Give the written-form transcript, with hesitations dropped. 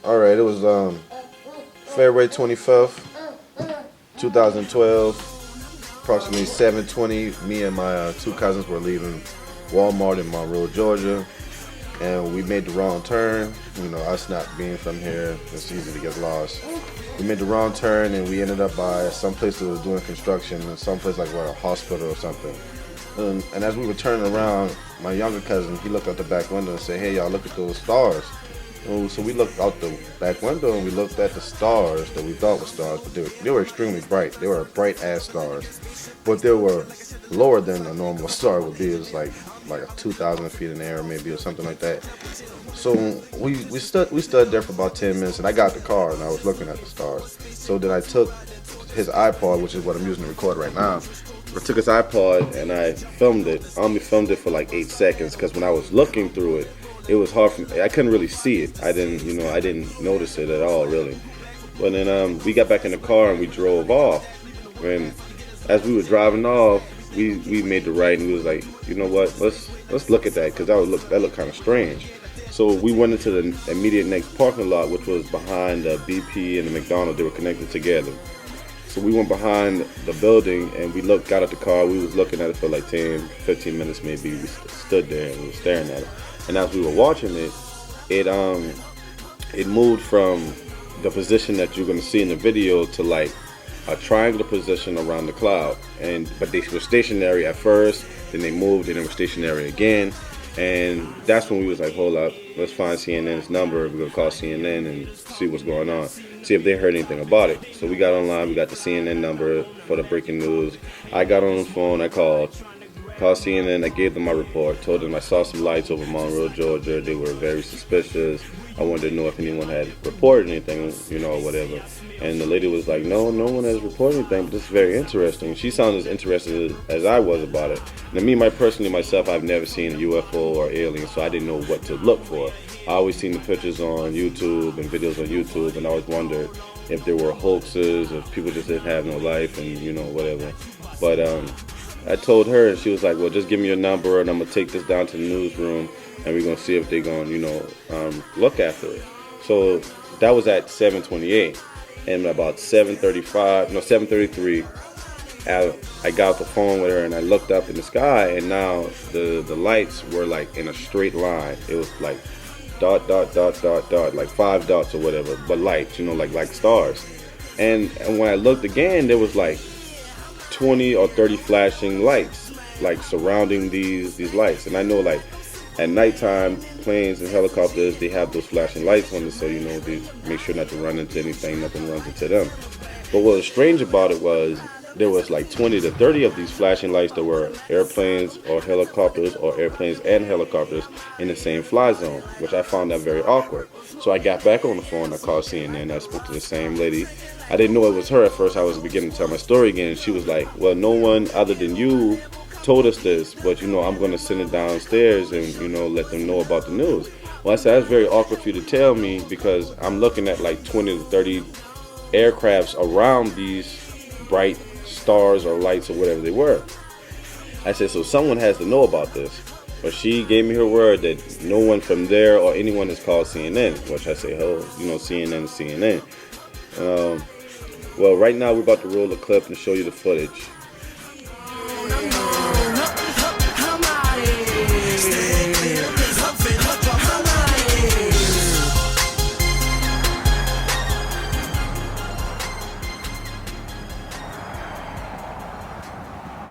All right, it was February 25th, 2012, approximately 7:20. Me and my two cousins were leaving Walmart in Monroe, Georgia, and we made the wrong turn. You know, us not being from here, it's easy to get lost. We made the wrong turn and we ended up by some place that was doing construction, some place like what, a hospital or something. And as we were turning around, my younger cousin, he looked out the back window and said, "Hey, y'all, look at those stars." Oh, so we looked out the back window and we looked at the stars that we thought were stars, but they were extremely bright. They were bright ass stars, but they were lower than a normal star would be. It was like 2,000 feet in the air, maybe, or something like that. So we stood there for about 10 minutes, and I got the car and I was looking at the stars. So then I took his iPod, which is what I'm using to record right now. I took his iPod and I filmed it. I only filmed it for like 8 seconds because when I was looking through it, it was hard for me. I couldn't really see it. I didn't notice it at all, really. But then we got back in the car and we drove off. And as we were driving off, we made the right and we was like, you know what? Let's look at that because that looked kind of strange. So we went into the immediate next parking lot, which was behind the BP and the McDonald's. They were connected together. So we went behind the building and we got out the car. We was looking at it for like 10, 15 minutes maybe. We stood there and we were staring at it. And as we were watching it, it moved from the position that you're going to see in the video to like a triangular position around the cloud. But they were stationary at first, then they moved, and they were stationary again. And that's when we was like, hold up, let's find CNN's number. We're gonna call CNN and see what's going on, see if they heard anything about it. So we got online, we got the CNN number for the breaking news. I got on the phone, I called CNN, I gave them my report, told them I saw some lights over Monroe, Georgia. They were very suspicious. I wanted to know if anyone had reported anything, or whatever. And the lady was like, no one has reported anything, but this is very interesting. She sounded as interested as I was about it. Now, myself, I've never seen a UFO or alien, so I didn't know what to look for. I always seen the pictures on YouTube and videos on YouTube, and I always wondered if there were hoaxes, if people just didn't have no life, and whatever. But I told her, and she was like, well, just give me your number, and I'm gonna take this down to the newsroom, and we're gonna see if they're gonna, look after it. So that was at 7:28. And about 7:33, I got off the phone with her and I looked up in the sky, and now the lights were like in a straight line. It was like dot, dot, dot, dot, dot, like 5 dots or whatever, but lights, like stars. And when I looked again, there was like 20 or 30 flashing lights, like surrounding these lights. And I know, like, at nighttime, planes and helicopters, they have those flashing lights on it, so they make sure not to run into anything, nothing runs into them. But what was strange about it was there was like 20 to 30 of these flashing lights that were airplanes or helicopters or airplanes and helicopters in the same fly zone, which I found that very awkward. So I got back on the phone, I called CNN, I spoke to the same lady. I didn't know it was her at first. I was beginning to tell my story again, and she was like, well, no one other than you told us this, but I'm going to send it downstairs and let them know about the news. Well, I said, that's very awkward for you to tell me because I'm looking at like 20 to 30 aircrafts around these bright stars or lights or whatever they were. I said, so someone has to know about this. But she gave me her word that no one from there or anyone has called CNN, which I say, oh, CNN is CNN. Well, right now we're about to roll a clip and show you the footage.